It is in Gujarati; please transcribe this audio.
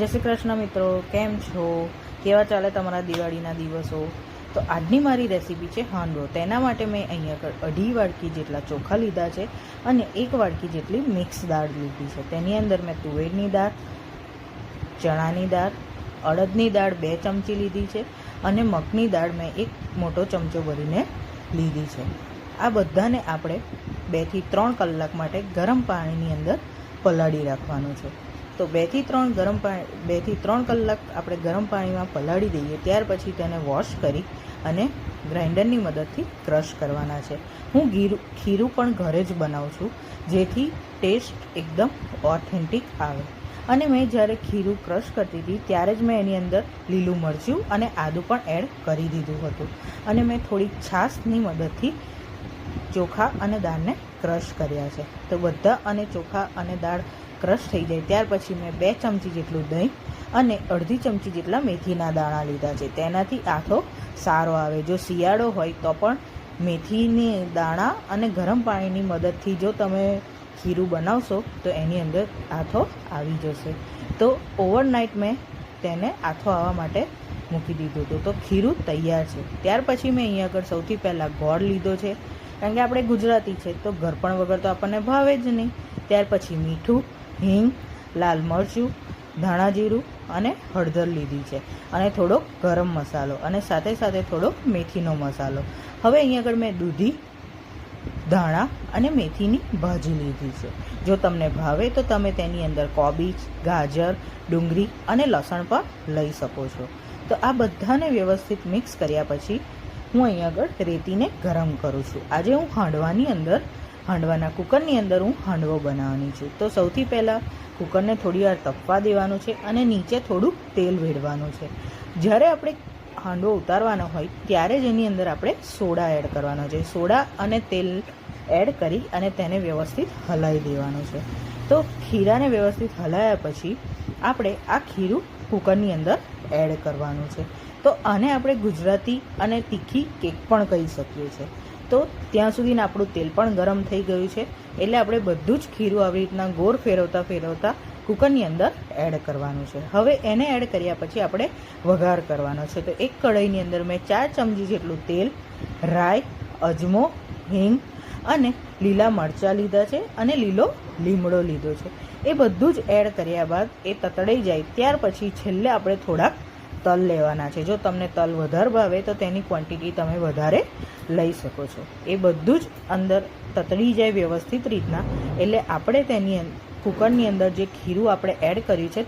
જય શ્રી કૃષ્ણ મિત્રો, કેમ છો? કેવા ચાલે તમારા દિવાળીના દિવસો? તો આજની મારી રેસીપી છે હાંડવો. તેના માટે મેં અહીંયા આગળ 2.5 વાડકી જેટલા ચોખા લીધા છે અને 1 વાડકી જેટલી મિક્સ દાળ લીધી છે. તેની અંદર મેં તુવેરની દાળ, ચણાની દાળ, અડદની દાળ 2 ચમચી લીધી છે અને મગની દાળ મેં 1 મોટો ચમચો ભરીને લીધી છે. આ બધાને આપણે 2 થી 3 કલાક માટે ગરમ પાણીની અંદર પલાળી રાખવાનું છે. તો 2 થી 3 કલાક આપણે ગરમ પાણીમાં પલાળી દઈએ. ત્યાર પછી તેને વોશ કરી અને ગ્રાઇન્ડરની મદદથી ક્રશ કરવાના છે. હું ખીરું પણ ઘરે જ બનાવું છું, જેથી ટેસ્ટ એકદમ ઓથેન્ટિક આવે. અને મેં જ્યારે ખીરું ક્રશ કરતી હતી ત્યારે જ મેં એની અંદર લીલું મરચું અને આદું પણ એડ કરી દીધું હતું અને મેં થોડીક છાશની મદદથી ચોખા અને દાળને ક્રશ કર્યા છે. તો બધા અને ચોખા અને દાળ ક્રશ થઈ જાય ત્યાર પછી મેં 2 ચમચી જેટલું દહીં અને અડધી ચમચી જેટલા મેથીના દાણા લીધા છે. તેનાથી આથો સારો આવે. જો શિયાળો હોય તો પણ મેથીની દાણા અને ગરમ પાણીની મદદથી જો તમે ખીરું બનાવશો તો એની અંદર આથો આવી જશે. તો ઓવરનાઇટ મેં તેને આથો આવવા માટે મૂકી દીધું હતું. તો ખીરું તૈયાર છે. ત્યાર પછી મેં અહીંયા આગળ સૌથી પહેલાં ગોળ લીધો છે, કારણ કે આપણે ગુજરાતી છે તો ગળપણ વગર તો આપણને ભાવે જ નહીં. ત્યાર પછી મીઠું, હિંગ, લાલ મરચું, ધાણા જીરું અને હળદર લીધી છે અને થોડોક ગરમ મસાલો અને સાથે સાથે થોડોક મેથીનો મસાલો. હવે અહીંયા આગળ મેં દૂધી, ધાણા અને મેથીની ભાજી લીધી છે. જો તમને ભાવે તો તમે તેની અંદર કોબીજ, ગાજર, ડુંગળી અને લસણ પણ લઈ શકો છો. તો આ બધાને વ્યવસ્થિત મિક્સ કર્યા પછી હું અહીંયા આગળ રેતીને ગરમ કરું છું. આજે હું હાંડવાના કુકરની અંદર હું હાંડવો બનાવવાની છું. તો સૌથી પહેલાં કુકરને થોડી વાર તપવા દેવાનું છે અને નીચે થોડુંક તેલ વેડવાનું છે. જ્યારે આપણે હાંડવો ઉતારવાનો હોય ત્યારે જ એની અંદર આપણે સોડા એડ કરવાનો છે. સોડા અને તેલ એડ કરી અને તેને વ્યવસ્થિત હલાવી દેવાનું છે. તો ખીરાને વ્યવસ્થિત હલાવ્યા પછી આપણે આ ખીરું કુકરની અંદર એડ કરવાનું છે. તો આને આપણે ગુજરાતી અને તીખી કેક પણ કહી શકીએ છીએ. તો ત્યાં સુધીને આપણું તેલ પણ ગરમ થઈ ગયું છે, એટલે આપણે બધું જ ખીરું આવી રીતના ગોળ ફેરવતા કુકરની અંદર એડ કરવાનું છે. હવે એને એડ કર્યા પછી આપણે વઘાર કરવાનો છે. તો એક કઢાઈની અંદર મેં 4 ચમચી જેટલું તેલ, રાઈ, અજમો, હિંગ અને લીલા મરચાં લીધા છે અને લીલો લીમડો લીધો છે. એ બધું જ એડ કર્યા બાદ એ તતડાઈ જાય ત્યાર પછી છેલ્લે આપણે થોડાક તલ લેવાના છે. જો તમને તલ વધારે ભાવે તો તેની ક્વોન્ટિટી તમે વધારે લઈ શકો છો. એ બધું જ અંદર તતડી જાય વ્યવસ્થિત રીતના એટલે આપણે તેની કુકરની અંદર જે ખીરું આપણે એડ કર્યું છે